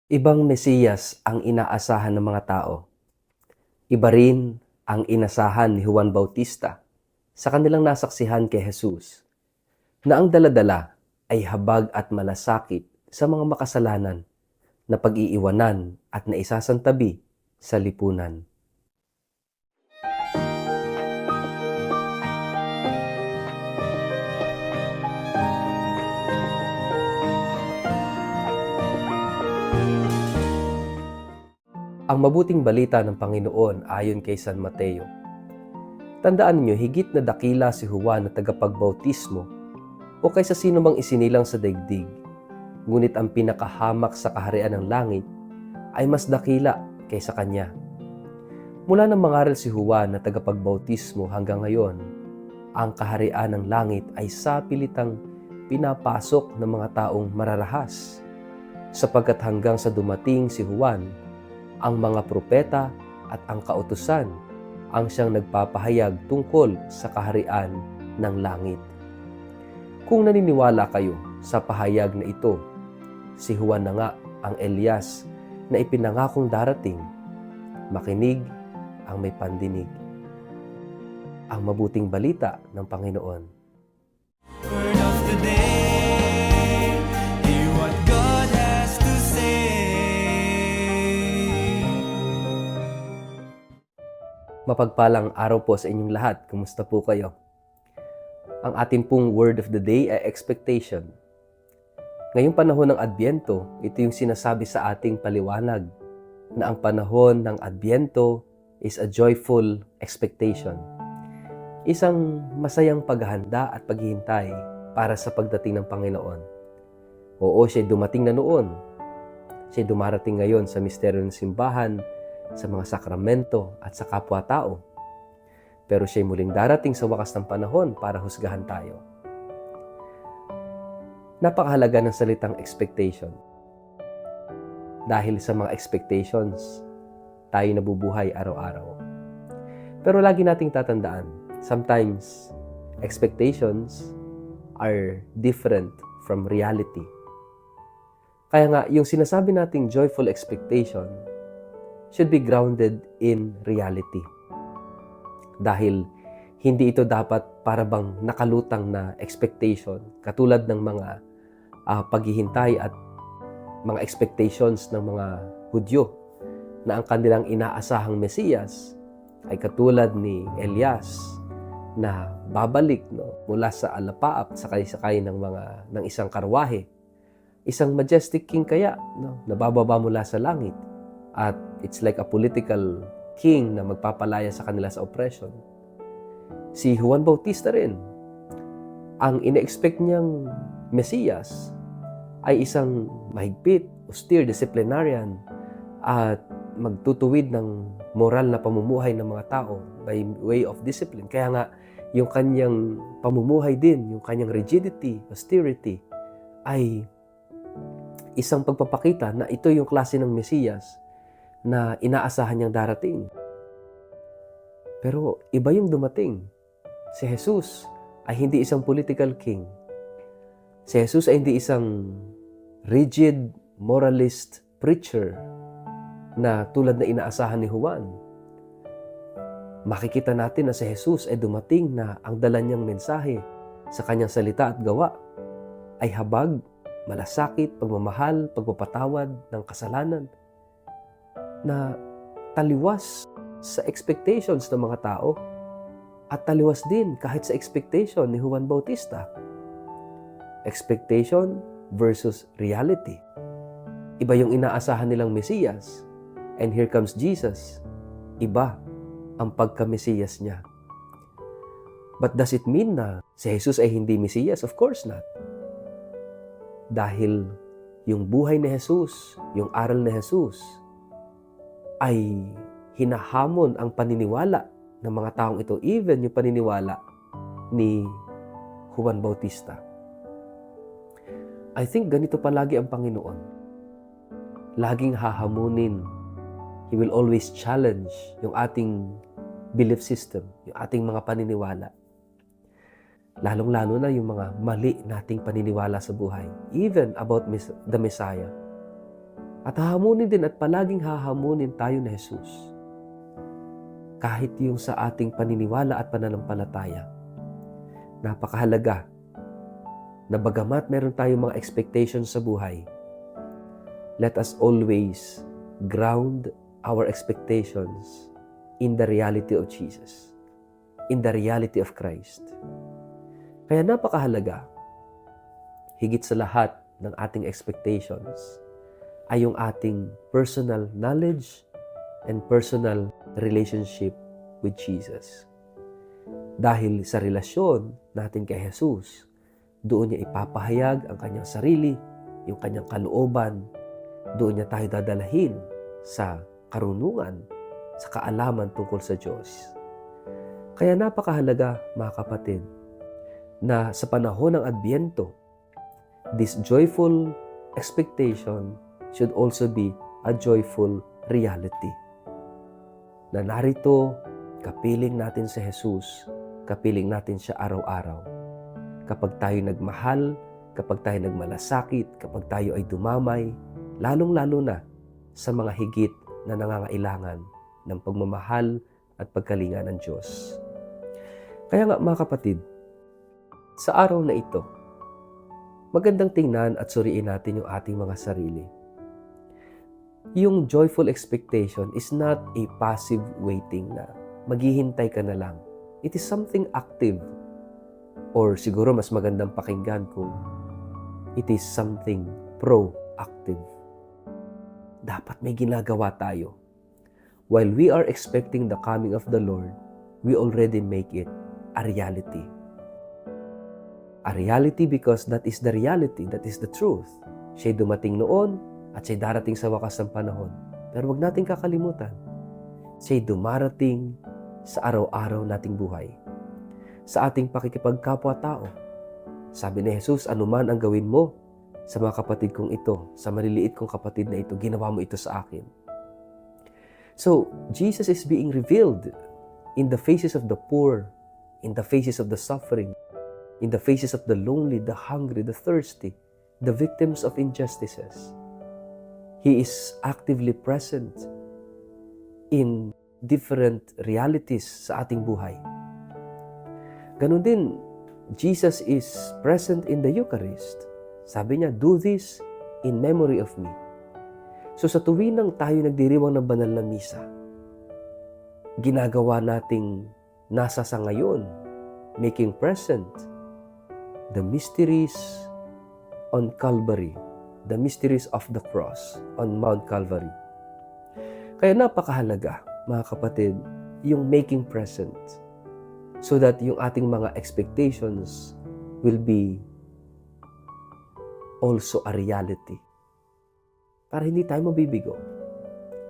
Ibang Mesiyas ang inaasahan ng mga tao. Iba rin ang inasahan ni Juan Bautista sa kanilang nasaksihan kay Jesus, na ang daladala ay habag at malasakit sa mga makasalanan na pag-iiwanan at naisasantabi sa lipunan. Ang mabuting balita ng Panginoon ayon kay San Mateo. Tandaan niyo, higit na dakila si Juan na tagapagbautismo o kaysa sino mang isinilang sa daigdig. Ngunit ang pinakahamak sa kaharian ng langit ay mas dakila kaysa kanya. Mula nang mangaral si Juan na tagapagbautismo hanggang ngayon, ang kaharian ng langit ay sapilitang pinapasok ng mga taong mararahas. Sapagkat hanggang sa dumating si Juan, ang mga propeta at ang kautusan ang siyang nagpapahayag tungkol sa kaharian ng langit. Kung naniniwala kayo sa pahayag na ito, si Juan na nga ang Elias na ipinangakong darating. Makinig ang may pandinig. Ang mabuting balita ng Panginoon. Word of the day, hear what God has to say. Mapagpalang araw po sa inyong lahat. Kumusta po kayo? Ang ating pong word of the day ay expectation. Ngayong panahon ng Adbyento, ito yung sinasabi sa ating paliwanag na ang panahon ng Adbyento is a joyful expectation. Isang masayang paghahanda at paghihintay para sa pagdating ng Panginoon. Oo, siya'y dumating na noon. Siya'y dumarating ngayon sa misteryo ng simbahan, sa mga sakramento at sa kapwa-tao. Pero siya'y muling darating sa wakas ng panahon para husgahan tayo. Napakahalaga ng salitang expectation. Dahil sa mga expectations, tayo nabubuhay araw-araw. Pero lagi nating tatandaan, sometimes expectations are different from reality. Kaya nga, yung sinasabi nating joyful expectation should be grounded in reality. Dahil hindi ito dapat para bang nakalutang na expectation, katulad ng mga paghihintay at mga expectations ng mga Hudyo na ang kanilang inaasahang Mesiyas ay katulad ni Elias na babalik mula sa alapaap sakay-sakay ng isang karwahe. Isang majestic king kaya na bababa mula sa langit. At it's like a political king na magpapalaya sa kanila sa oppression. Si Juan Bautista rin, ang ine-expect niyang Mesiyas ay isang mahigpit, austere, disciplinarian at magtutuwid ng moral na pamumuhay ng mga tao by way of discipline. Kaya nga, yung kanyang pamumuhay din, yung kanyang rigidity, austerity, ay isang pagpapakita na ito yung klase ng Mesiyas na inaasahan niyang darating. Pero iba yung dumating. Si Jesus ay hindi isang political king. Si Jesus ay hindi isang rigid, moralist preacher na tulad na inaasahan ni Juan. Makikita natin na si Jesus ay dumating na ang dala niyang mensahe sa kanyang salita at gawa ay habag, malasakit, pagmamahal, pagpapatawad ng kasalanan na taliwas sa expectations ng mga tao at taliwas din kahit sa expectation ni Juan Bautista. Expectation versus reality. Iba yung inaasahan nilang Mesiyas, and here comes Jesus. Iba ang pagka-Mesiyas niya. But does it mean na si Jesus ay hindi Mesiyas? Of course not. Dahil yung buhay ni Jesus, yung aral ni Jesus, ay hinahamon ang paniniwala ng mga taong ito, even yung paniniwala ni Juan Bautista. I think ganito palagi ang Panginoon. Laging hahamunin. He will always challenge yung ating belief system, yung ating mga paniniwala. Lalong-lalo na yung mga mali nating paniniwala sa buhay, even about the Messiah. At hahamunin din at palaging hahamunin tayo ni Jesus. Kahit yung sa ating paniniwala at pananampalataya. Napakahalaga na bagamat meron tayong mga expectations sa buhay, let us always ground our expectations in the reality of Jesus, in the reality of Christ. Kaya napakahalaga, higit sa lahat ng ating expectations, ay yung ating personal knowledge and personal relationship with Jesus. Dahil sa relasyon natin kay Jesus, doon niya ipapahayag ang kanyang sarili, yung kanyang kalooban, doon niya tayo dadalahin sa karunungan, sa kaalaman tungkol sa Diyos. Kaya napakahalaga, mga kapatid, na sa panahon ng Adbyento, this joyful expectation should also be a joyful reality. Na narito, kapiling natin si Jesus, kapiling natin siya araw-araw. Kapag tayo nagmahal, kapag tayo nagmalasakit, kapag tayo ay dumamay, lalong-lalo na sa mga higit na nangangailangan ng pagmamahal at pagkalinga ng Diyos. Kaya nga mga kapatid, sa araw na ito, magandang tingnan at suriin natin yung ating mga sarili. Yung joyful expectation is not a passive waiting na maghihintay ka na lang. It is something active. Or siguro mas magandang pakinggan kung it is something proactive. Dapat may ginagawa tayo. While we are expecting the coming of the Lord, we already make it a reality. A reality because that is the reality, that is the truth. Siya'y dumating noon at siya'y darating sa wakas ng panahon. Pero huwag nating kakalimutan, siya'y dumarating sa araw-araw nating buhay. Sa ating pakikipagkapwa-tao. Sabi ni Jesus, anuman ang gawin mo sa mga kapatid kong ito, sa maliliit kong kapatid na ito, ginawa mo ito sa akin. So, Jesus is being revealed in the faces of the poor, in the faces of the suffering, in the faces of the lonely, the hungry, the thirsty, the victims of injustices. He is actively present in different realities sa ating buhay. Ganon din, Jesus is present in the Eucharist. Sabi niya, do this in memory of me. So sa tuwinang tayo nagdiriwang ng banal na misa, ginagawa nating nasa sa ngayon, making present the mysteries on Calvary, the mysteries of the cross on Mount Calvary. Kaya napakahalaga, mga kapatid, yung making present so that yung ating mga expectations will be also a reality. Para hindi tayo mabibigo.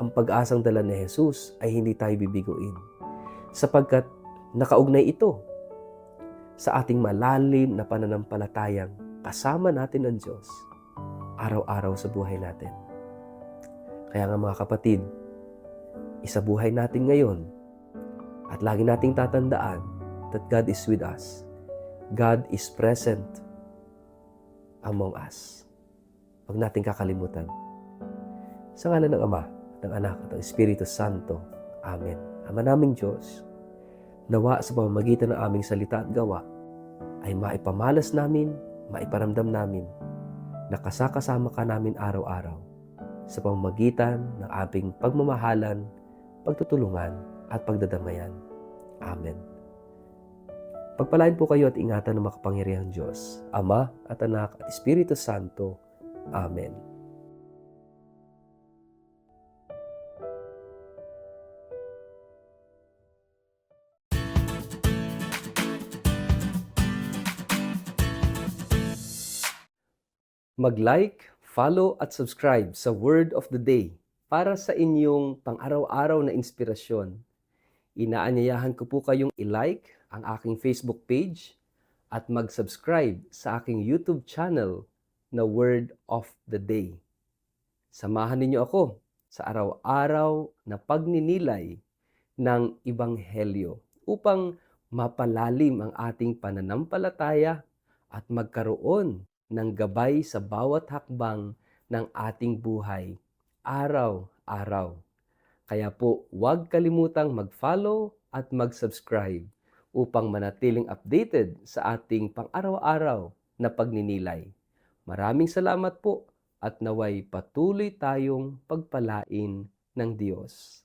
Ang pag-asang dala ni Jesus ay hindi tayo bibiguin. Sapagkat nakaugnay ito sa ating malalim na pananampalatayang kasama natin ang Diyos araw-araw sa buhay natin. Kaya nga mga kapatid, isabuhay natin ngayon at lagi nating tatandaan that God is with us. God is present among us. Huwag nating kakalimutan. Sa ngalan ng Ama, ng Anak at ng Espiritu Santo. Amen. Ama naming Diyos, nawa sa pamamagitan ng aming salita at gawa ay maipamalas namin, maiparamdam namin na kasakasama ka namin araw-araw sa pamamagitan ng aming pagmamahalan, pagtutulungan at pagdadamayan. Amen. Pagpalain po kayo at ingatan ng makapangyarihang Diyos, Ama at Anak at Espiritu Santo. Amen. Mag-like, follow at subscribe sa Word of the Day para sa inyong pang-araw-araw na inspirasyon. Inaanyayahan ko po kayong i-like ang aking Facebook page at mag-subscribe sa aking YouTube channel na Word of the Day. Samahan ninyo ako sa araw-araw na pagninilay ng Ebanghelyo upang mapalalim ang ating pananampalataya at magkaroon ng gabay sa bawat hakbang ng ating buhay araw-araw. Kaya po, huwag kalimutang mag-follow at mag-subscribe upang manatiling updated sa ating pang-araw-araw na pagninilay. Maraming salamat po at naway patuloy tayong pagpalain ng Diyos.